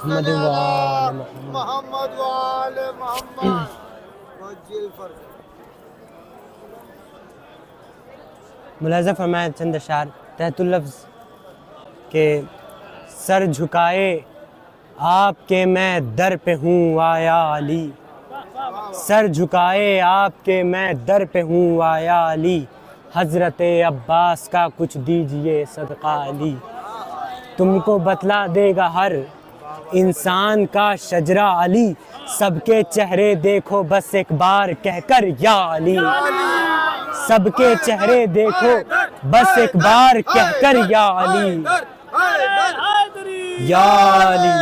محمد وآل محمد وآل محمد وجل فرج۔ ملاحظہ فرمائے چند اشعار تحت اللفظ کہ سر جھکائے آپ کے میں در پہ ہوں آیا علی، سر جھکائے آپ کے میں در پہ ہوں آیا علی، حضرت عباس کا کچھ دیجئے صدقہ علی۔ تم کو بتلا دے گا ہر انسان کا شجرہ علی، سب کے چہرے دیکھو بس ایک بار کہہ کر یا علی، سب کے چہرے دیکھو بس ایک بار کہہ کر یا علی، یا علی۔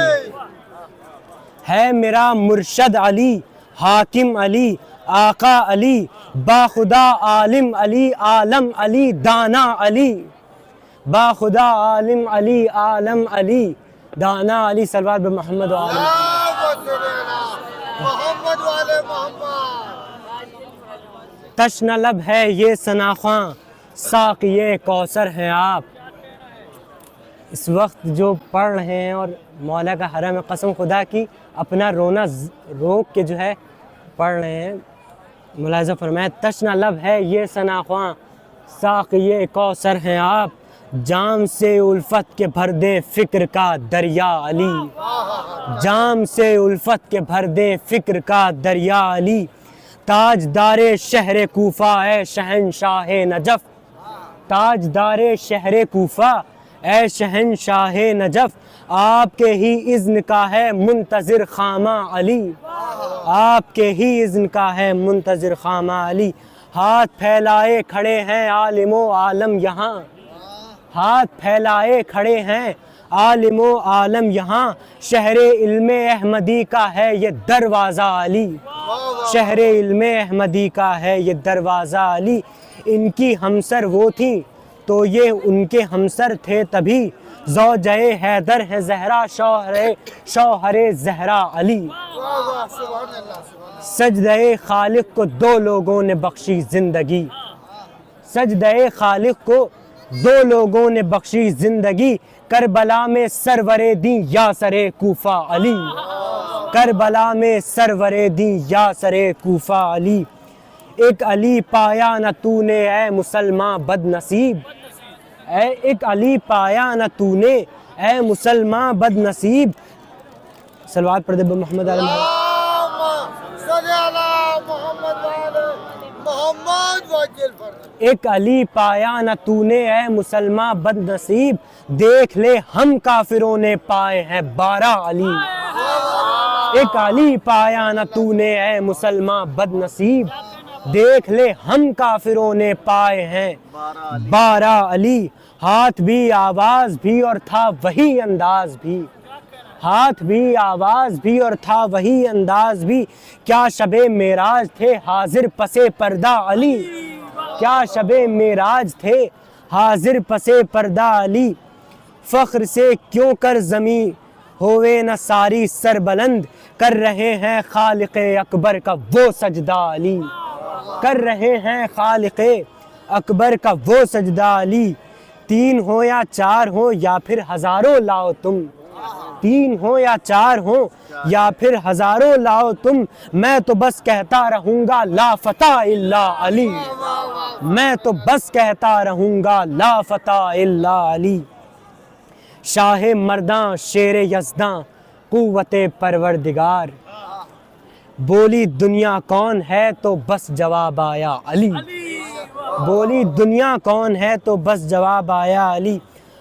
ہے میرا مرشد علی، حاکم علی، آقا علی، باخدا عالم علی، عالم علی، دانا علی، باخدا عالم علی، عالم علی، دانا علی۔ صلوات بمحمد وآل محمد وآل محمد۔ تشنہ لب ہے یہ ثناخواں، ساقیے کوثر ہیں آپ۔ اس وقت جو پڑھ رہے ہیں اور مولا کا حرم ہے، قسم خدا کی اپنا رونا روک کے جو ہے پڑھ رہے ہیں۔ ملاحظہ فرمائے تشنہ لب ہے یہ ثناخواں، ساقیے کوثر ہیں آپ، جام سے الفت کے بھر دیں فکر کا دریا علی، جام سے الفت کے بھر دیں فکر کا دریا علی، تاجدار شہر کوفہ اے شہنشاہ نجف، تاجدار شہر کوفہ اے شہنشاہ نجف، آپ کے ہی اذن کا ہے منتظر خامہ علی، آپ کے ہی اذن کا ہے منتظر خامہ علی۔ ہاتھ پھیلائے کھڑے ہیں عالم و عالم یہاں، ہاتھ پھیلائے کھڑے ہیں عالم و عالم یہاں، شہر علم احمدی کا ہے یہ دروازہ علی، شہر علم احمدی کا ہے یہ دروازہ علی۔ ان کی ہمسر وہ تھیں تو یہ ان کے ہمسر تھے تبھی، زوجہ حیدر ہے زہرا شوہر زہرا علی، سجدہ خالق کو دو لوگوں نے بخشی زندگی، سجدہ خالق کو دو لوگوں نے بخشی زندگی، کربلا میں سرور دیں یا سر کوفہ علی، کربلا میں سرور دیں یا سر کوفہ علی۔ ایک علی پایا نہ تو نے اے مسلمان بد نصیب، ایک علی پایا نہ تو نے اے مسلمان بد نصیب۔ صلوات پڑھ دے محمد علیہ محمد۔ ایک علی پایا نہ تو نے اے مسلمان بد نصیب، دیکھ لے ہم کافروں نے پائے ہیں 12 علی، ایک علی پایا نہ تو نے اے مسلمان بد نصیب، دیکھ لے ہم کافروں نے پائے ہیں 12 علی۔ ہاتھ بھی آواز بھی اور تھا وہی انداز بھی، ہاتھ بھی آواز بھی اور تھا وہی انداز بھی، کیا شب معراج تھے حاضر پسے پردہ علی، کیا شب معراج تھے حاضر پسے پردہ علی۔ فخر سے کیوں کر زمیں ہوئے نہ ساری سر بلند، کر رہے ہیں خالق اکبر کا وہ سجدہ علی، کر رہے ہیں خالق اکبر کا وہ سجدہ علی۔ 3 ہو یا 4 ہو یا پھر ہزاروں لاؤ تم، 3 ہو یا 4 ہو یا پھر ہزاروں لاؤ تم، میں تو بس کہتا رہوں گا لا فتح الا علی، میں تو بس کہتا رہوں گا لا فتح الا علی۔ شاہ مرداں شیر یزداں قوت پروردگار، بولی دنیا کون ہے تو بس جواب آیا علی، بولی دنیا کون ہے تو بس جواب آیا علی۔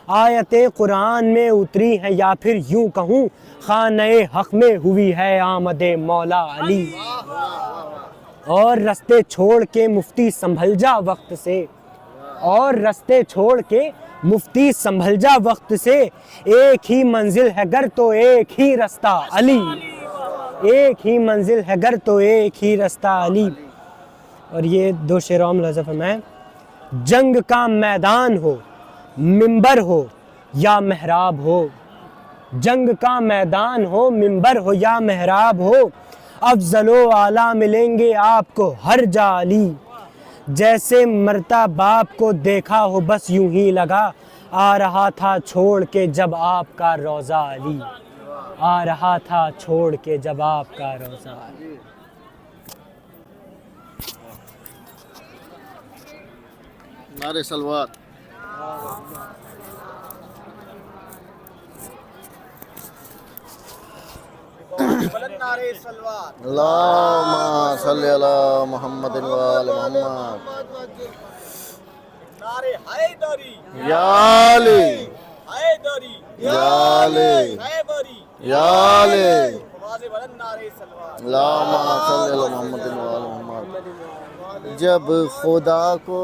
آیت قرآن میں اتری ہے یا پھر یوں کہوں خانہ حق میں ہوئی ہے آمد مولا علی، اور رستے چھوڑ کے مفتی سنبھل جا وقت سے، اور رستے چھوڑ کے مفتی سنبھل جا وقت سے، ایک ہی منزل ہے گر تو ایک ہی رستہ علی، ایک ہی منزل ہے گر تو ایک ہی رستہ علی۔ اور یہ 2 شعر اور ملاحظہ فرمائیں۔ جنگ کا میدان ہو منبر ہو یا محراب ہو، جنگ کا میدان ہو منبر ہو یا محراب ہو، افضل و اعلیٰ ملیں گے آپ کو ہر جا علی، جیسے مرتا باپ کو دیکھا ہو بس یوں ہی لگا، آ رہا تھا چھوڑ کے جب آپ کا روضہ علی، آ رہا تھا چھوڑ کے جب آپ کا روزہ. نعرے سلوات. نعرے سلوات. اللہم صلی علی محمد و آل محمد. نعرے حیدری یا علی حیدری یا علی خیبری. یا علی. آواز بلند نعرے سلوات. اللہم صلی علی محمد و آل محمد. جب خدا کو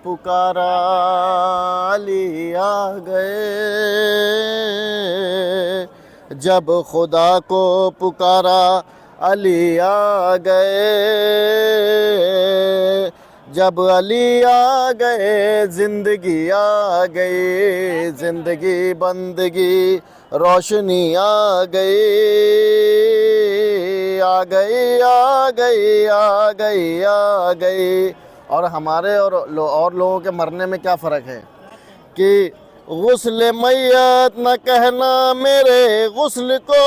پکارا علی آ گئے. جب خدا کو پکارا علی آ گئے. جب علی آ گئے زندگی آ گئی. زندگی بندگی روشنی آ گئی. آ گئی آ گئی آ گئی آ گئی. اور ہمارے اور لوگوں کے مرنے میں کیا فرق ہے کہ غسل میت نہ کہنا میرے غسل کو.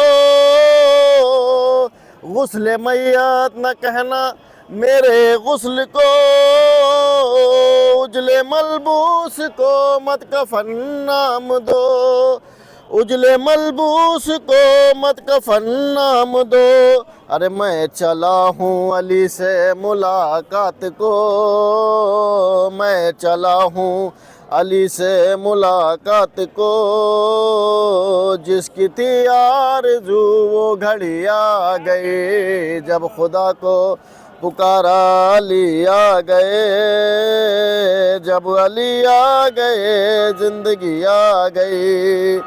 غسل میت نہ کہنا میرے غسل کو. اجلے ملبوس کو مت کفن نام دو. اجلے ملبوس کو مت کفن نام دو. ارے میں چلا ہوں علی سے ملاقات کو. میں چلا ہوں علی سے ملاقات کو. جس کی تھی آرزو وہ گھڑی آ گئی. جب خدا کو پکارا علی آ گئے. جب علی آ گئے زندگی آ گئی.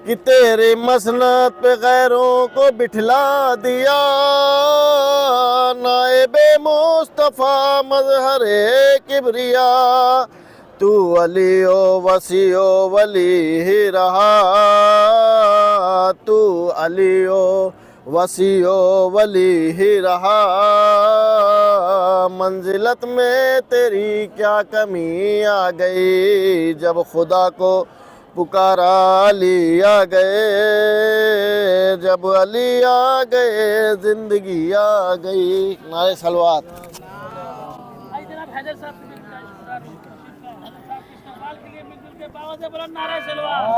کہ تیرے مسند پہ غیروں کو بٹھلا دیا. نائب مصطفیٰ مظہر کبریا. تو علی و وسیع و ولی ہی رہا. تو علی و وسیع و ولی ہی رہا. منزلت میں تیری کیا کمی آ گئی. جب خدا کو پکارا علی آ گئے. جب علی آ گئے زندگی آ گئی. نعرے سلوات.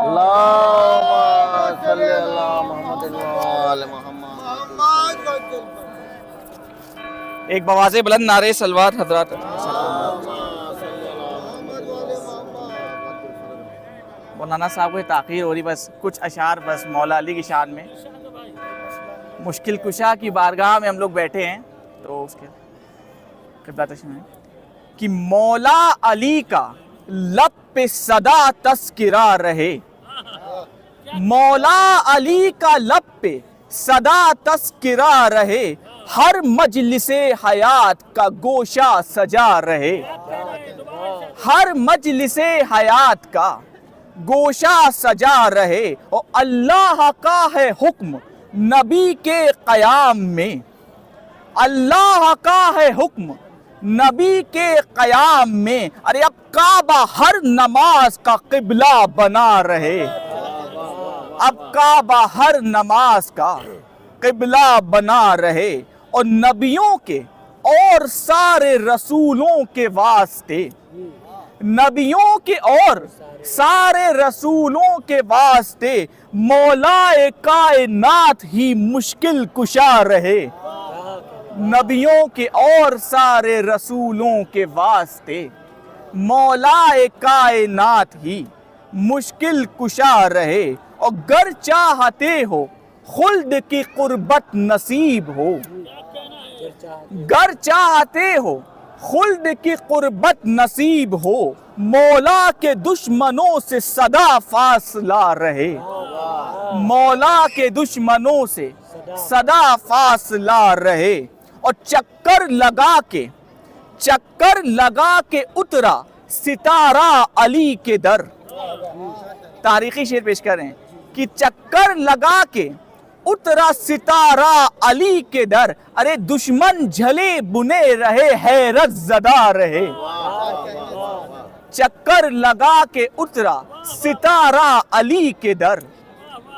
اللہم صلی علی محمد و آل محمد. ایک بواز بلند نعرے سلوات حضرات. مولانا صاحب کو تاخیر ہو رہی، بس کچھ اشعار بس مولا علی کی شان میں. مشکل کشا کی بارگاہ میں ہم لوگ بیٹھے ہیں تو اس کے قبلہ تشریف ہے کہ مولا علی کا لب پہ صدا تذکرہ رہے. مولا علی کا لب پہ صدا تذکرہ رہے. ہر مجلس حیات کا گوشہ سجا رہے. ہر مجلس حیات کا گوشہ سجا رہے. اور اللہ کا ہے حکم نبی کے قیام میں. اللہ کا ہے حکم نبی کے قیام میں. ارے اب کعبہ ہر نماز کا قبلہ بنا رہے. اب کعبہ ہر نماز کا قبلہ بنا رہے. اور نبیوں کے اور سارے رسولوں کے واسطے، نبیوں کے اور سارے رسولوں کے واسطے مولا کائنات ہی مشکل کشا رہے. نبیوں کے اور سارے رسولوں کے واسطے مولا کائنات ہی مشکل کشا رہے. اور گر چاہتے ہو خلد کی قربت نصیب ہو. گر چاہتے ہو خلد کی قربت نصیب ہو. مولا کے دشمنوں سے صدا فاصلہ رہے. مولا کے دشمنوں سے صدا فاصلہ رہے. اور چکر لگا کے اترا ستارہ علی کے در. تاریخی شعر پیش کر رہے ہیں کہ چکر لگا کے اترا ستارہ علی کے در. ارے دشمن جھلے بنے رہے حیرت زدہ رہے. چکر لگا کے اترا ستارہ علی کے در.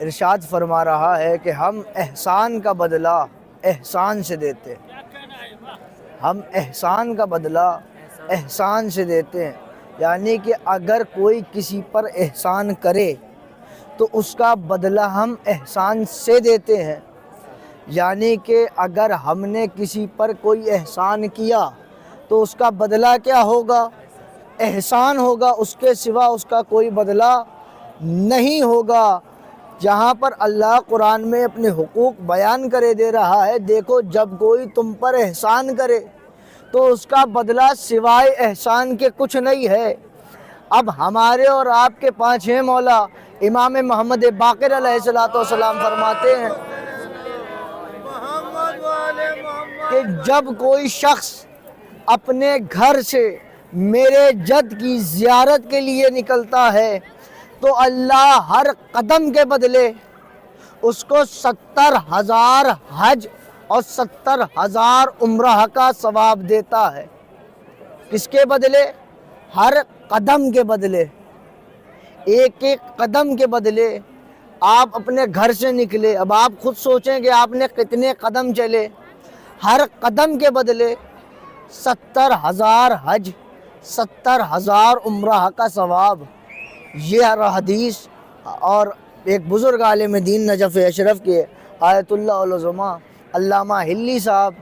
ارشاد فرما رہا ہے کہ ہم احسان کا بدلہ احسان سے دیتے ہیں، ہم احسان کا بدلہ احسان سے دیتے ہیں، یعنی کہ اگر کوئی کسی پر احسان کرے تو اس کا بدلہ ہم احسان سے دیتے ہیں، یعنی کہ اگر ہم نے کسی پر کوئی احسان کیا تو اس کا بدلہ کیا ہوگا؟ احسان ہوگا، اس کے سوا اس کا کوئی بدلہ نہیں ہوگا۔ جہاں پر اللہ قرآن میں اپنے حقوق بیان کرے دے رہا ہے، دیکھو جب کوئی تم پر احسان کرے تو اس کا بدلہ سوائے احسان کے کچھ نہیں ہے۔ اب ہمارے اور آپ کے پانچویں مولا امام محمد باقر علیہ السلام فرماتے ہیں کہ جب کوئی شخص اپنے گھر سے میرے جد کی زیارت کے لیے نکلتا ہے تو اللہ ہر قدم کے بدلے اس کو 70,000 حج اور 70,000 عمرہ کا ثواب دیتا ہے۔ کس کے بدلے؟ ہر قدم کے بدلے، ایک ایک قدم کے بدلے۔ آپ اپنے گھر سے نکلے، اب آپ خود سوچیں کہ آپ نے کتنے قدم چلے، ہر قدم کے بدلے 70,000 حج 70,000 عمرہ کا ثواب۔ یہ حدیث اور ایک بزرگ عالم دین نجف اشرف کے آیت اللہ العظمہ علامہ ہلی صاحب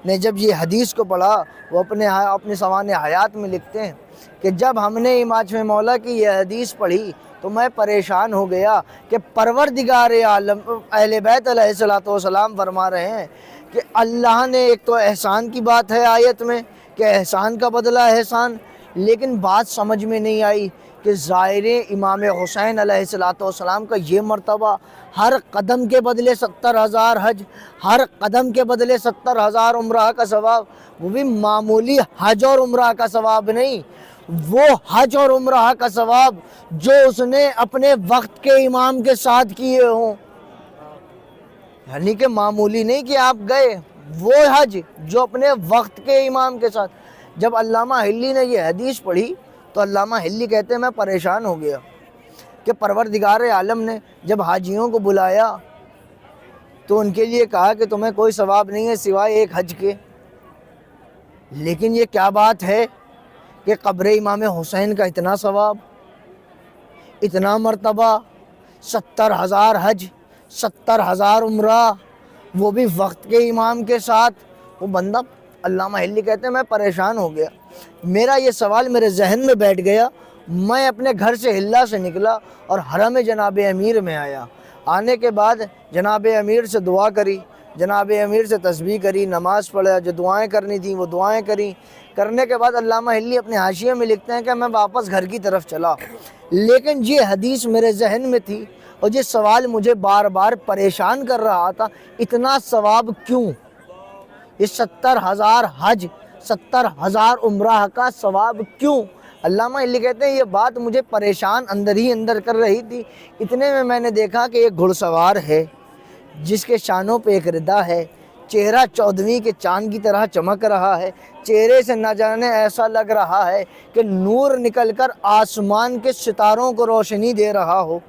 نے جب یہ حدیث کو پڑھا، وہ اپنے سوانح حیات میں لکھتے ہیں کہ جب ہم نے پانچویں مولا کی یہ حدیث پڑھی تو میں پریشان ہو گیا کہ پروردگار عالم اہل بیت علیہ السلام فرما رہے ہیں کہ اللہ نے ایک تو احسان کی بات ہے آیت میں کہ احسان کا بدلہ احسان، لیکن بات سمجھ میں نہیں آئی کہ ظاہر امام حسین علیہ السلام کا یہ مرتبہ ہر قدم کے بدلے 70,000 حج، ہر قدم کے بدلے 70,000 عمرہ کا ثواب، وہ بھی معمولی حج اور عمرہ کا ثواب نہیں، وہ حج اور عمرہ کا ثواب جو اس نے اپنے وقت کے امام کے ساتھ کیے ہوں، یعنی کہ معمولی نہیں کہ آپ گئے، وہ حج جو اپنے وقت کے امام کے ساتھ۔ جب علامہ ہلی نے یہ حدیث پڑھی تو علامہ ہلی کہتے ہیں میں پریشان ہو گیا کہ پروردگار عالم نے جب حاجیوں کو بلایا تو ان کے لیے کہا کہ تمہیں کوئی ثواب نہیں ہے سوائے ایک حج کے، لیکن یہ کیا بات ہے کہ قبر امام حسین کا اتنا ثواب، اتنا مرتبہ، 70,000 حج 70,000 عمرہ، وہ بھی وقت کے امام کے ساتھ۔ وہ بندہ علامہ ہلی کہتے ہیں میں پریشان ہو گیا، میرا یہ سوال میرے ذہن میں بیٹھ گیا، میں اپنے گھر سے ہلا سے نکلا اور حرم جناب امیر میں آیا۔ آنے کے بعد جناب امیر سے دعا کری، جناب امیر سے تسبیح کری، نماز پڑھا، جو دعائیں کرنی تھیں وہ دعائیں کریں۔ کرنے کے بعد علامہ ہلی اپنے حاشیے میں لکھتے ہیں کہ میں واپس گھر کی طرف چلا، لیکن یہ حدیث میرے ذہن میں تھی اور یہ سوال مجھے بار بار پریشان کر رہا تھا، اتنا ثواب کیوں؟ یہ 70,000 حج 70,000 عمرہ کا ثواب کیوں؟ علامہ ہلی کہتے ہیں یہ بات مجھے پریشان اندر ہی اندر کر رہی تھی۔ اتنے میں نے دیکھا کہ ایک گھڑ سوار ہے جس کے شانوں پہ ایک ردا ہے، چہرہ 14ویں کے چاند کی طرح چمک رہا ہے، چہرے سے نہ جانے ایسا لگ رہا ہے کہ نور نکل کر آسمان کے ستاروں کو روشنی دے رہا ہو۔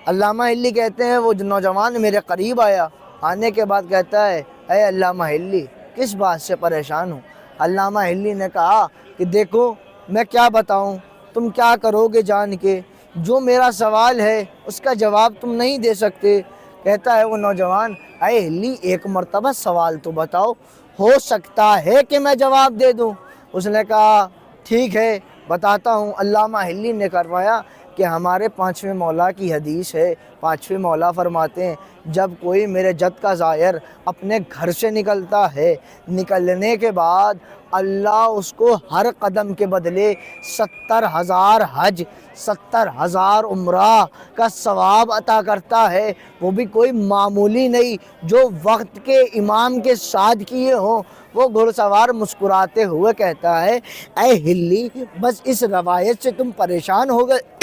علامہ ہلی کہتے ہیں وہ نوجوان میرے قریب آیا، آنے کے بعد کہتا ہے اے علامہ ہلی کس بات سے پریشان ہوں؟ علامہ ہلی نے کہا کہ دیکھو میں کیا بتاؤں، تم کیا کرو گے جان کے، جو میرا سوال ہے اس کا جواب تم نہیں دے سکتے۔ کہتا ہے وہ نوجوان اے ہلی ایک مرتبہ سوال تو بتاؤ، ہو سکتا ہے کہ میں جواب دے دوں۔ اس نے کہا ٹھیک ہے بتاتا ہوں۔ علامہ ہلی نے کروایا کہ ہمارے پانچویں مولا کی حدیث ہے، پانچویں مولا فرماتے ہیں جب کوئی میرے جد کا زائر اپنے گھر سے نکلتا ہے، نکلنے کے بعد اللہ اس کو ہر قدم کے بدلے 70,000 حج 70,000 عمرہ کا ثواب عطا کرتا ہے، وہ بھی کوئی معمولی نہیں، جو وقت کے امام کے ساتھ کیے ہوں۔ وہ گھڑ سوار مسکراتے ہوئے کہتا ہے اے ہلی بس اس روایت سے تم پریشان ہو گئے؟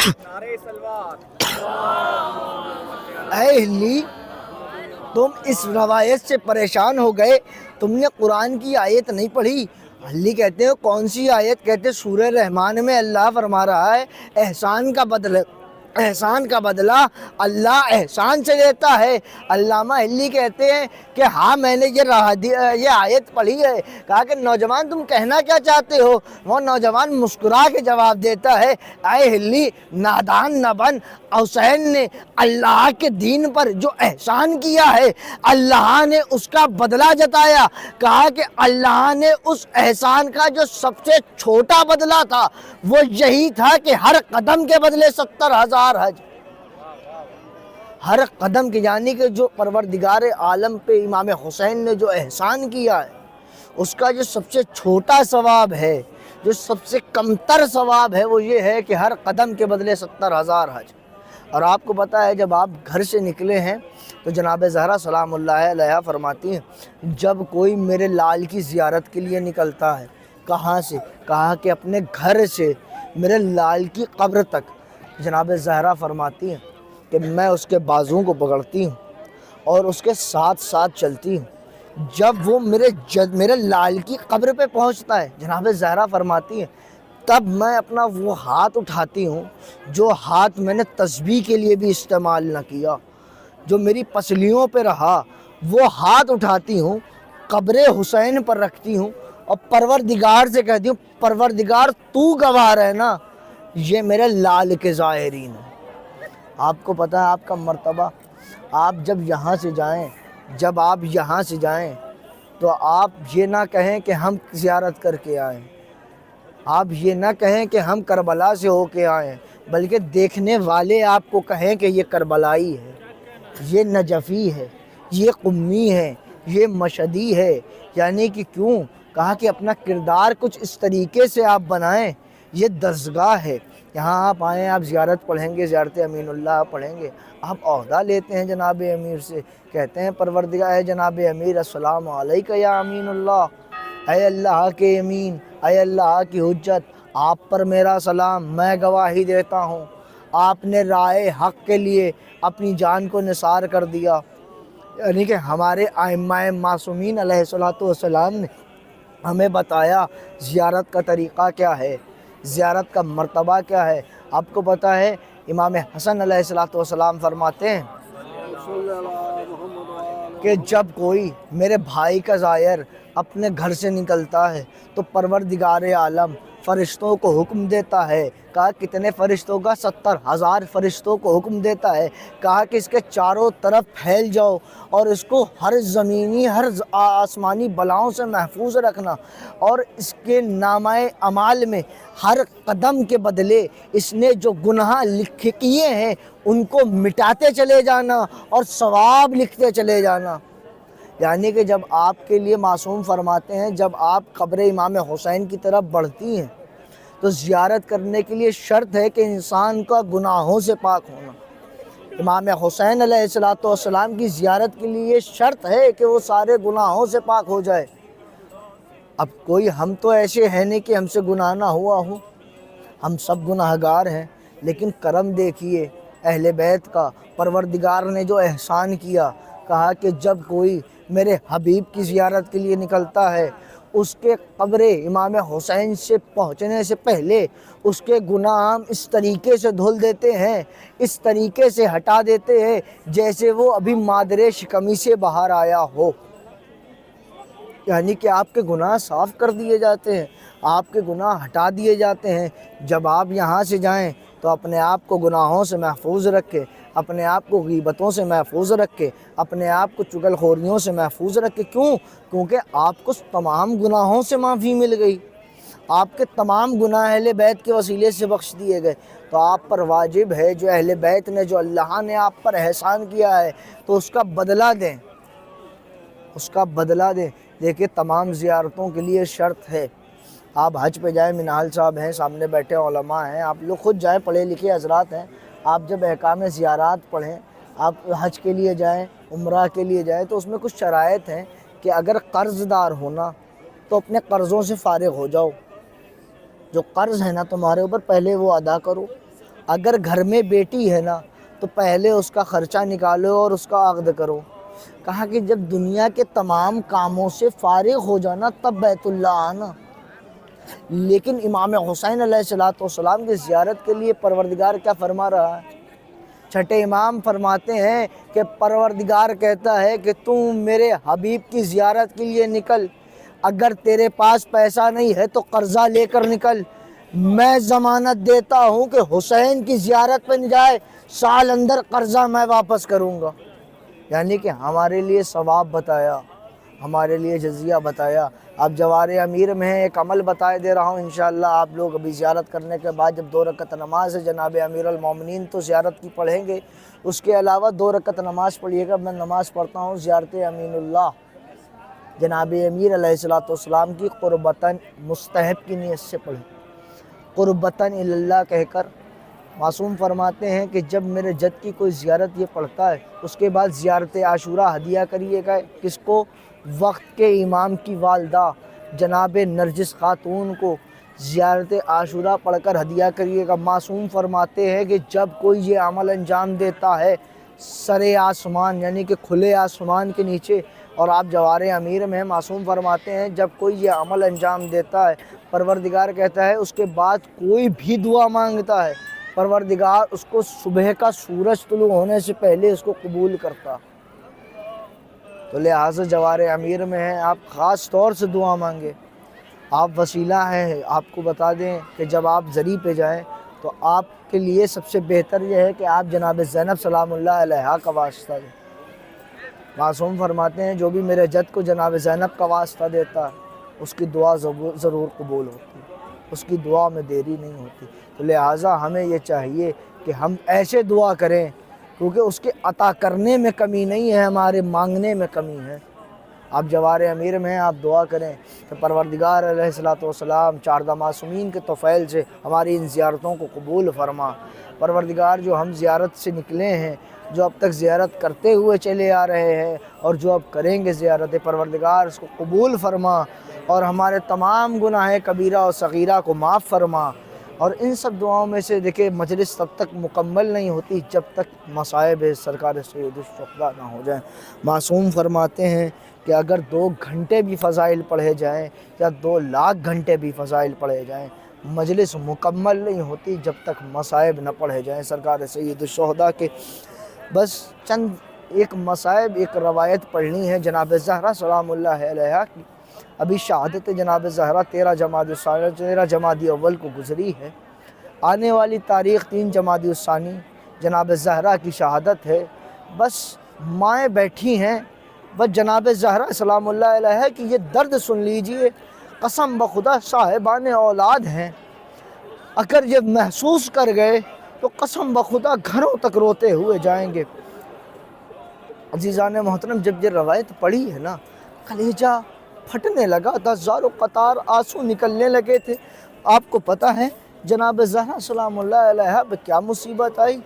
نعرہ سلوات۔ اے ہلی تم اس روایت سے پریشان ہو گئے، تم نے قرآن کی آیت نہیں پڑھی؟ ہلی کہتے ہیں کون سی آیت؟ کہتے سورہ رحمان میں اللہ فرما رہا ہے احسان کا بدلہ احسان کا بدلہ اللہ احسان سے دیتا ہے۔ علامہ حلی کہتے ہیں کہ ہاں میں نے یہ آیت پڑھی ہے، کہا کہ نوجوان تم کہنا کیا چاہتے ہو؟ وہ نوجوان مسکرا کے جواب دیتا ہے، اے حلی نادان نہ بن، حسین نے اللہ کے دین پر جو احسان کیا ہے اللہ نے اس کا بدلہ جتایا۔ کہا کہ اللہ نے اس احسان کا جو سب سے چھوٹا بدلہ تھا وہ یہی تھا کہ ہر قدم کے بدلے 70,000 حج، ہر قدم کی، یعنی کہ جو پروردگار عالم پہ امام حسین نے جو احسان کیا ہے اس کا جو سب سے چھوٹا ثواب ہے، جو سب سے کمتر ثواب ہے وہ یہ ہے کہ ہر قدم کے بدلے 70,000 حج۔ اور آپ کو پتہ ہے جب آپ گھر سے نکلے ہیں تو جناب زہرا سلام اللہ علیہا فرماتی ہیں جب کوئی میرے لال کی زیارت کے لیے نکلتا ہے، کہاں سے؟ کہا کہ اپنے گھر سے میرے لال کی قبر تک، جناب زہرا فرماتی ہیں کہ میں اس کے بازوؤں کو پکڑتی ہوں اور اس کے ساتھ ساتھ چلتی ہوں۔ جب وہ میرے لال کی قبر پہ پہنچتا ہے، جناب زہرا فرماتی ہیں تب میں اپنا وہ ہاتھ اٹھاتی ہوں جو ہاتھ میں نے تسبیح کے لیے بھی استعمال نہ کیا، جو میری پسلیوں پہ رہا، وہ ہاتھ اٹھاتی ہوں، قبر حسین پر رکھتی ہوں اور پروردگار سے کہتی ہوں پروردگار تو گواہ رہنا یہ میرے لال کے زائرین ہیں۔ آپ کو پتہ ہے آپ کا مرتبہ، آپ جب یہاں سے جائیں، جب آپ یہاں سے جائیں تو آپ یہ نہ کہیں کہ ہم زیارت کر کے آئیں، آپ یہ نہ کہیں کہ ہم کربلا سے ہو کے آئیں، بلکہ دیکھنے والے آپ کو کہیں کہ یہ کربلائی ہے، یہ نجفی ہے، یہ قمی ہے، یہ مشہدی ہے۔ یعنی کہ کیوں؟ کہا کہ اپنا کردار کچھ اس طریقے سے آپ بنائیں، یہ درسگاہ ہے، یہاں آپ آئیں، آپ زیارت پڑھیں گے، زیارت امین اللہ پڑھیں گے، آپ عہدہ لیتے ہیں جناب امیر سے، کہتے ہیں پروردگار جناب امیر السلام علیکہ یا امین اللہ، اے اللہ کے امین، اے اللہ کی حجت، آپ پر میرا سلام، میں گواہی دیتا ہوں آپ نے رائے حق کے لیے اپنی جان کو نثار کر دیا۔ یعنی کہ ہمارے ائمہ معصومین علیہ السلام نے ہمیں بتایا زیارت کا طریقہ کیا ہے، زیارت کا مرتبہ کیا ہے۔ آپ کو پتہ ہے امام حسن علیہ السلام فرماتے ہیں کہ جب کوئی میرے بھائی کا زائر اپنے گھر سے نکلتا ہے تو پروردگار عالم فرشتوں کو حکم دیتا ہے، کہا کتنے فرشتوں کا؟ 70,000 فرشتوں کو حکم دیتا ہے، کہا کہ اس کے چاروں طرف پھیل جاؤ اور اس کو ہر زمینی ہر آسمانی بلاؤں سے محفوظ رکھنا، اور اس کے نامہ اعمال میں ہر قدم کے بدلے اس نے جو گناہ کیے ہیں ان کو مٹاتے چلے جانا اور ثواب لکھتے چلے جانا۔ یعنی کہ جب آپ کے لیے معصوم فرماتے ہیں جب آپ قبر امام حسین کی طرف بڑھتی ہیں تو زیارت کرنے کے لیے شرط ہے کہ انسان کا گناہوں سے پاک ہونا۔ امام حسین علیہ السلام کی زیارت کے لیے شرط ہے کہ وہ سارے گناہوں سے پاک ہو جائے۔ اب کوئی ہم تو ایسے ہیں نہیں کہ ہم سے گناہ نہ ہوا ہو، ہم سب گناہگار ہیں، لیکن کرم دیکھیے اہل بیت کا، پروردگار نے جو احسان کیا، کہا کہ جب کوئی میرے حبیب کی زیارت کے لیے نکلتا ہے اس کے قبر امام حسین سے پہنچنے سے پہلے اس کے گناہ ہم اس طریقے سے دھل دیتے ہیں، اس طریقے سے ہٹا دیتے ہیں جیسے وہ ابھی مادر شکمی سے باہر آیا ہو۔ یعنی کہ آپ کے گناہ صاف کر دیے جاتے ہیں، آپ کے گناہ ہٹا دیے جاتے ہیں۔ جب آپ یہاں سے جائیں تو اپنے آپ کو گناہوں سے محفوظ رکھے، اپنے آپ کو غیبتوں سے محفوظ رکھے، اپنے آپ کو چغل خوریوں سے محفوظ رکھے۔ کیوں؟ کیونکہ آپ کو تمام گناہوں سے معافی مل گئی، آپ کے تمام گناہ اہل بیت کے وسیلے سے بخش دیے گئے۔ تو آپ پر واجب ہے جو اہل بیت نے، جو اللہ نے آپ پر احسان کیا ہے تو اس کا بدلہ دیں، اس کا بدلہ دیں۔ دیکھیں تمام زیارتوں کے لیے شرط ہے، آپ حج پہ جائیں، منہال صاحب ہیں سامنے بیٹھے، علماء ہیں، آپ لوگ خود جائیں، پڑھے لکھے حضرات ہیں، آپ جب احکام زیارات پڑھیں، آپ حج کے لیے جائیں، عمرہ کے لیے جائیں تو اس میں کچھ شرائط ہیں کہ اگر قرض دار ہونا تو اپنے قرضوں سے فارغ ہو جاؤ، جو قرض ہے نا تمہارے اوپر پہلے وہ ادا کرو، اگر گھر میں بیٹی ہے نا تو پہلے اس کا خرچہ نکالو اور اس کا عقد کرو۔ کہا کہ جب دنیا کے تمام کاموں سے فارغ ہو جانا تب بیت اللہ آنا۔ لیکن امام حسین علیہ السلام کی زیارت کے لیے پروردگار کیا فرما رہا ہے؟ چھٹے امام فرماتے ہیں کہ پروردگار کہتا ہے کہ تم میرے حبیب کی زیارت کے لیے نکل، اگر تیرے پاس پیسہ نہیں ہے تو قرضہ لے کر نکل، میں ضمانت دیتا ہوں کہ حسین کی زیارت پہ جائے سال اندر قرضہ میں واپس کروں گا۔ یعنی کہ ہمارے لیے ثواب بتایا، ہمارے لیے جزیہ بتایا۔ اب جوار امیر میں ہے، ایک عمل بتائے دے رہا ہوں انشاءاللہ آپ لوگ ابھی زیارت کرنے کے بعد جب 2 رکعت نماز ہے جناب امیر المومنین تو زیارت کی پڑھیں گے، اس کے علاوہ 2 رکعت نماز پڑھیے گا۔ میں نماز پڑھتا ہوں زیارت امین اللہ جناب امیر علیہ السلام کی قربتاً مستحب کی نیت سے پڑھیں، قربتاً اللہ کہہ کر۔ معصوم فرماتے ہیں کہ جب میرے جد کی کوئی زیارت یہ پڑھتا ہے اس کے بعد زیارت عاشورہ ہدیہ کریے گا، کس کو؟ وقت کے امام کی والدہ جناب نرجس خاتون کو زیارت عاشورہ پڑھ کر ہدیہ کریے گا۔ معصوم فرماتے ہیں کہ جب کوئی یہ عمل انجام دیتا ہے سر آسمان یعنی کہ کھلے آسمان کے نیچے، اور آپ جوار امیر میں معصوم فرماتے ہیں جب کوئی یہ عمل انجام دیتا ہے پروردگار کہتا ہے اس کے بعد کوئی بھی دعا مانگتا ہے پروردگار اس کو صبح کا سورج طلوع ہونے سے پہلے اس کو قبول کرتا۔ تو لہٰذا جوار امیر میں ہیں، آپ خاص طور سے دعا مانگے۔ آپ وسیلہ ہیں، آپ کو بتا دیں کہ جب آپ زری پہ جائیں تو آپ کے لیے سب سے بہتر یہ ہے کہ آپ جناب زینب سلام اللہ علیہا کا واسطہ دیں۔ معصوم فرماتے ہیں جو بھی میرے جد کو جناب زینب کا واسطہ دیتا ہے اس کی دعا ضرور قبول ہوتی ہے، اس کی دعا میں دیری نہیں ہوتی۔ تو لہٰذا ہمیں یہ چاہیے کہ ہم ایسے دعا کریں کیونکہ اس کے عطا کرنے میں کمی نہیں ہے، ہمارے مانگنے میں کمی ہے۔ آپ جوار امیر میں آپ دعا کریں کہ پروردگار علیہ السلام 14 معصومین کے طفیل سے ہماری ان زیارتوں کو قبول فرما۔ پروردگار جو ہم زیارت سے نکلے ہیں، جو اب تک زیارت کرتے ہوئے چلے آ رہے ہیں اور جو اب کریں گے زیارت، پروردگار اس کو قبول فرما اور ہمارے تمام گناہ کبیرہ اور صغیرہ کو معاف فرما۔ اور ان سب دعاؤں میں سے دیکھیں مجلس تب تک مکمل نہیں ہوتی جب تک مصائب سرکار سید الشہداء نہ ہو جائیں۔ معصوم فرماتے ہیں کہ اگر 2 گھنٹے بھی فضائل پڑھے جائیں یا 2 لاکھ گھنٹے بھی فضائل پڑھے جائیں مجلس مکمل نہیں ہوتی جب تک مصائب نہ پڑھے جائیں سرکار سید الشہداء کے۔ بس چند ایک مصائب ایک روایت پڑھنی ہے جناب زہرا سلام اللہ علیہا کی۔ ابھی شہادت جناب زہرا 13 جمادی اول کو گزری ہے، آنے والی تاریخ 3 جمادی الثانی جناب زہرا کی شہادت ہے۔ بس مائیں بیٹھی ہیں، بس جناب زہرا سلام اللہ علیہا کی یہ درد سن لیجئے، قسم بخدا صاحبان اولاد ہیں، اگر یہ محسوس کر گئے تو قسم بخدا گھروں تک روتے ہوئے جائیں گے۔ عزیزان محترم جب یہ روایت پڑھی ہے نا کلیجہ پھٹنے لگا تھا، زارو قطار آنسو نکلنے لگے تھے۔ آپ کو پتہ ہے جناب زہرا سلام اللہ علیہا پہ کیا مصیبت آئی؟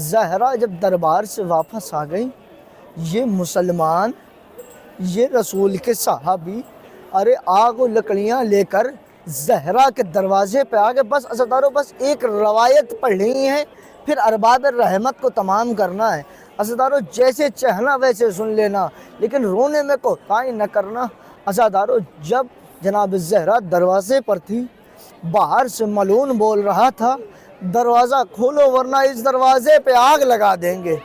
زہرا جب دربار سے واپس آ گئی، یہ مسلمان، یہ رسول کے صحابی ارے آگ و لکڑیاں لے کر زہرا کے دروازے پہ آ گئے۔ بس عزیزانو بس ایک روایت پڑھنی ہے پھر ارباب رحمت کو تمام کرنا ہے۔ عزیزانو جیسے چہنا ویسے سن لینا لیکن رونے میں کوتاہی نہ کرنا۔ عزیزانو جب جناب زہرا دروازے پر تھی، باہر سے ملعون بول رہا تھا دروازہ کھولو ورنہ اس دروازے پہ آگ لگا دیں گے،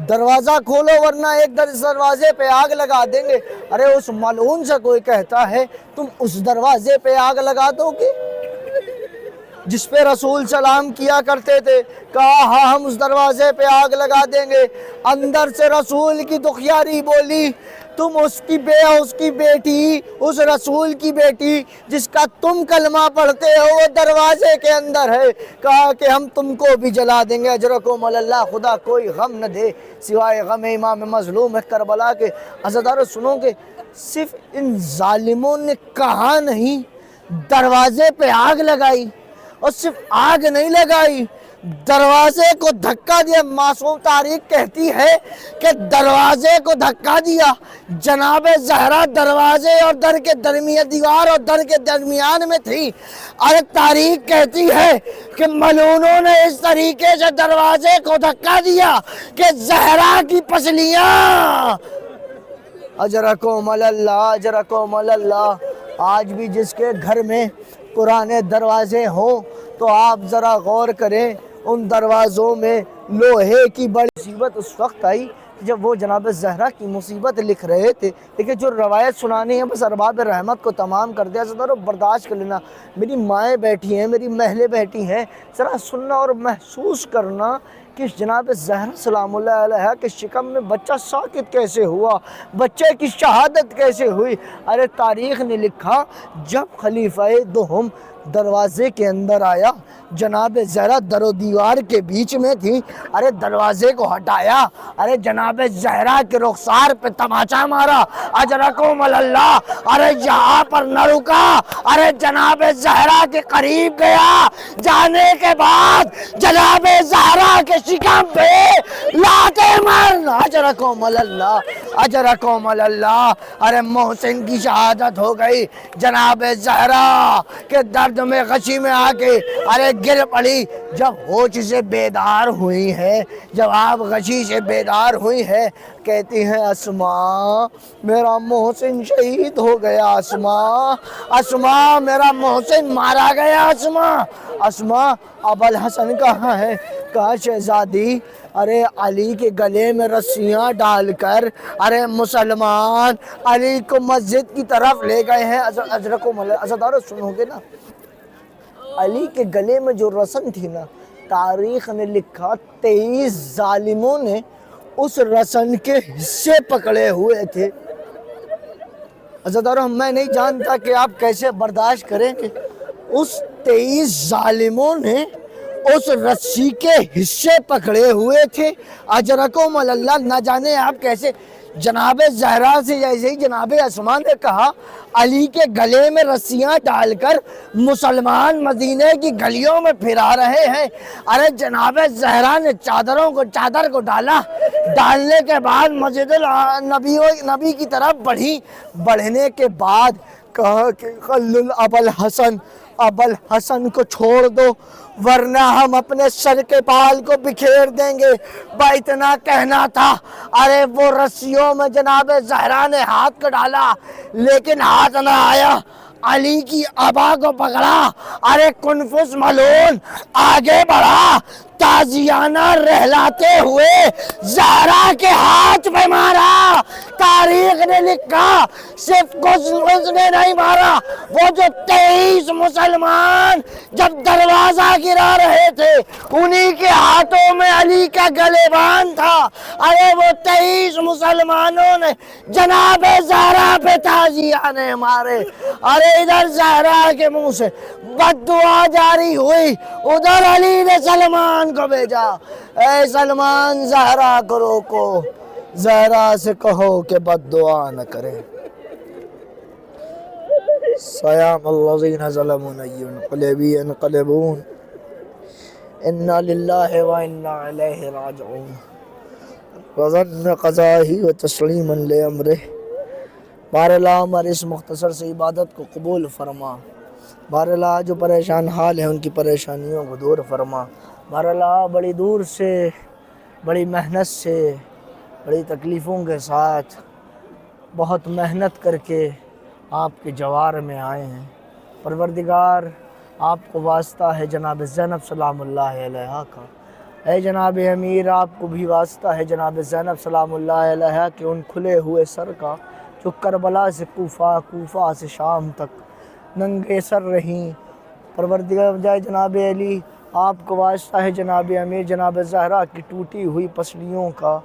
دروازہ کھولو ورنہ ایک دروازے پہ آگ لگا دیں گے۔ ارے اس ملعون سے کوئی کہتا ہے تم اس دروازے پہ آگ لگا دو گے جس پہ رسول سلام کیا کرتے تھے؟ کہا ہاں ہم اس دروازے پہ آگ لگا دیں گے۔ اندر سے رسول کی دکھیاری بولی تم اس کی بیٹی، اس رسول کی بیٹی جس کا تم کلمہ پڑھتے ہو وہ دروازے کے اندر ہے۔ کہا کہ ہم تم کو بھی جلا دیں گے، اجرکم اللہ، خدا کوئی غم نہ دے سوائے غم امام مظلوم کربلا کے۔ عزیزانو سنو کہ صرف ان ظالموں نے کہا نہیں دروازے پہ آگ لگائی، اور صرف آگ نہیں لگائی دروازے کو دھکا دیا۔ معصوم تاریخ کہتی ہے کہ دروازے کو دھکا دیا، جناب زہرا دروازے اور در کے درمیان، دیوار اور در کے درمیان میں تھی، اور تاریخ کہتی ہے کہ ملعونوں نے اس طریقے سے دروازے کو دھکا دیا کہ زہرا کی پسلیاں اجرکم اللہ، اجرکم اللہ۔ آج بھی جس کے گھر میں پرانے دروازے ہوں تو آپ ذرا غور کریں ان دروازوں میں لوہے کی بڑی مصیبت اس وقت آئی جب وہ جناب زہرا کی مصیبت لکھ رہے تھے، لیکن جو روایت سنانی ہے بس ارباب رحمت کو تمام کر دیا، ذرا برداشت کر لینا۔ میری مائیں بیٹھی ہیں، میری مہلیں بیٹھی ہیں، ذرا سننا اور محسوس کرنا کہ جناب زہرا سلام اللہ علیہ کے شکم میں بچہ ساکت کیسے ہوا، بچے کی شہادت کیسے ہوئی۔ ارے تاریخ نے لکھا جب خلیفہ دوم دروازے کے اندر آیا، جناب زہرا در و دیوار کے بیچ میں تھی، ارے دروازے کو ہٹایا، ارے جناب زہرا کے رخسار پہ تماچا مارا، اجرکم اللہ، ارے یہاں پر نہ رکا، ارے جناب زہرا کے قریب گیا، جانے کے بعد جناب زہرا کے شکم پہ لاتے مارنا، اجرکم اللہ، اجرکم اللہ۔ ارے محسن کی شہادت ہو گئی، جناب زہرا کے درد میں غشی میں آ کے ارے گر پڑی۔ جب ہوش سے بیدار ہوئی ہے، جب آپ غشی سے بیدار ہوئی ہے، کہتی ہیں اسماء میرا محسن شہید ہو گیا، اسماء، اسماء میرا محسن مارا گیا، اسماء، اسماء ابوالحسن کہاں ہے؟ کہا شہزادی ارے علی کے گلے میں رسیاں ڈال کر ارے مسلمان علی کو مسجد کی طرف لے گئے ہیں۔ اجرکم اللہ، عزادارو سنو گے نا، علی کے گلے میں جو رسن تھی نا، تاریخ نے لکھا 23 ظالموں نے اس رسن کے حصے پکڑے ہوئے تھے۔ عزادارو میں نہیں جانتا کہ آپ کیسے برداشت کریں کہ اس 23 ظالموں نے اس رسی کے حصے پکڑے ہوئے تھے۔ اجرکم اللہ، نہ جانے آپ کیسے جناب زہرا سے جیسے ہی جناب اسماء نے کہا علی کے گلے میں رسیاں ڈال کر مسلمان مدینے کی گلیوں میں پھرا رہے ہیں، ارے جناب زہرا نے چادر کو ڈالا، ڈالنے کے بعد مسجد نبی کی طرف بڑھی، بڑھنے کے بعد کہا کہ خلل ابوالحسن کو چھوڑ دو ورنہ ہم اپنے سر کے بال کو بکھیر دیں گے۔ با اتنا کہنا تھا، ارے وہ رسیوں میں جناب زہرا نے ہاتھ کو ڈالا لیکن ہاتھ نہ آیا، علی کی ابا کو پکڑا، ارے کنفس ملعون آگے بڑھا، تازیانہ رہلاتے ہوئے زہرا کے ہاتھ پہ مارا۔ تاریخ نے لکھا صرف کچھ نے نہیں مارا، وہ جو 23 مسلمان جب دروازہ گرا رہے تھے انہی کے ہاتھوں میں علی کا گلیبان تھا۔ ارے وہ 23 مسلمانوں نے جناب زہرا پہ تازیانے مارے۔ ارے ادھر زہرا کے منہ سے بد دعا جاری ہوئی، ادھر علی نے سلمان کو بھیجا، اے سلمان زہرا کو روکو، زہرا سے کہو کہ بد دعا نہ کرے۔ سیام الذین ظلموا ینقلبون انا للہ و انا الیہ راجعون وظن قضائہ و تسلیما لامرہ۔ بار اللہ ہمارے اس مختصر سے عبادت کو قبول فرما، بار اللہ جو پریشان حال ہیں ان کی پریشانیوں کو دور فرما، بار اللہ بڑی دور سے، بڑی محنت سے، بڑی تکلیفوں کے ساتھ بہت محنت کر کے آپ کے جوار میں آئے ہیں۔ پروردگار آپ کو واسطہ ہے جناب زینب سلام اللہ علیہ کا، اے جناب امیر آپ کو بھی واسطہ ہے جناب زینب سلام اللہ علیہ کے ان کھلے ہوئے سر کا جو کربلا سے کوفہ سے شام تک ننگے سر رہیں۔ پروردگار جائے جناب علی آپ کو واسطہ ہے جناب امیر جناب زہرا کی ٹوٹی ہوئی پسلیوں کا۔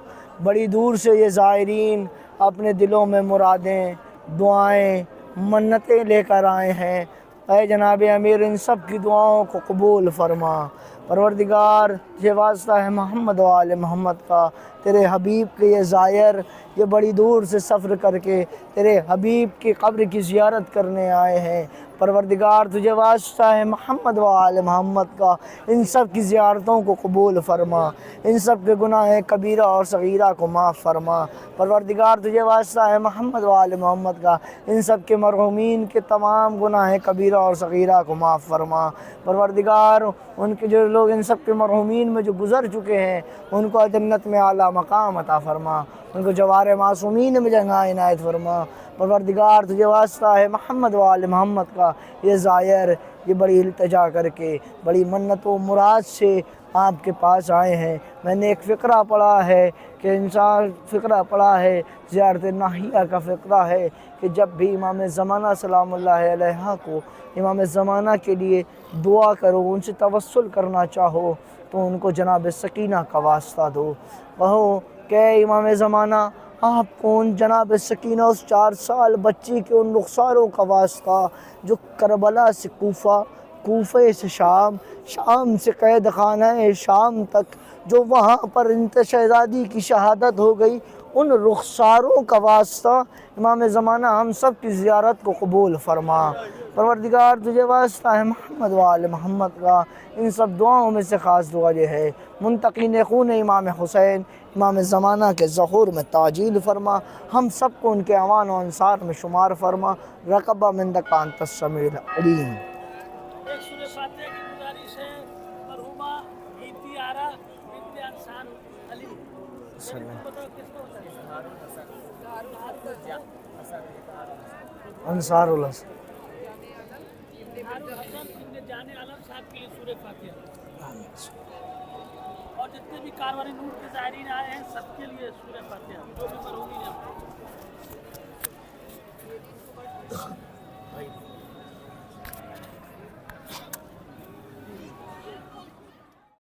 بڑی دور سے یہ زائرین اپنے دلوں میں مرادیں، دعائیں، منتیں لے کر آئے ہیں، اے جناب امیر ان سب کی دعاؤں کو قبول فرما۔ پروردگار یہ واسطہ ہے محمد و آل محمد کا، تیرے حبیب کے یہ زائر یہ بڑی دور سے سفر کر کے تیرے حبیب کی قبر کی زیارت کرنے آئے ہیں۔ پروردگار تجھے واسطہ ہے محمد و آل محمد کا، ان سب کی زیارتوں کو قبول فرما، ان سب کے گناہ کبیرہ اور صغیرہ کو معاف فرما۔ پروردگار تجھے واسطہ ہے محمد و آل محمد کا، ان سب کے مرحومین کے تمام گناہ کبیرہ اور صغیرہ کو معاف فرما۔ پروردگار ان کے جو لوگ ان سب کے مرحومین میں جو گزر چکے ہیں ان کو جنت میں اعلیٰ مقام عطا فرما، ان کو جوار معصومین میں جگہ عنایت فرما۔ پروردگار تجھے واسطہ ہے محمد و آل محمد کا، یہ زائر یہ بڑی التجا کر کے بڑی منت و مراد سے آپ کے پاس آئے ہیں۔ میں نے ایک فقرہ پڑھا ہے کہ انسان فقرہ پڑھا ہے، زیارت ناہیہ کا فقرہ ہے کہ جب بھی امام زمانہ سلام اللہ علیہ کو امام زمانہ کے لیے دعا کرو، ان سے توسل کرنا چاہو تو ان کو جناب سکینہ کا واسطہ دو، کہو کہ اے امام زمانہ آپ کو ان جناب سکینہ اس 4 سال بچی کے ان رخساروں کا واسطہ جو کربلا سے کوفہ، کوفے سے شام، شام سے قید خانہ شام تک جو وہاں پر انت شہزادی کی شہادت ہو گئی، ان رخساروں کا واسطہ امام زمانہ ہم سب کی زیارت کو قبول فرما۔ پروردگار تجھے واسطہ ہے محمد و آل محمد کا، ان سب دعاؤں میں سے خاص دعا یہ ہے، منتقین خون امام حسین امام زمانہ کے ظہور میں تعجیل فرما، ہم سب کو ان کے اعوان و انصار میں شمار فرما، رقبہ مندک انت السمیع العلیم۔ ایک سورہ فاتحہ کی گزارش ہے مرحومہ ایتی آرا بنت انصار علی۔ بتاؤ کس کو انصار اللہ حسن ابن جان عالم صاحب کے لیے سورہ فاتحہ، اور جتنے بھی کاروان نور کے زائرین آئے ہیں سب کے لیے سورہ فاتحہ، جو بھی مرحومین ہیں۔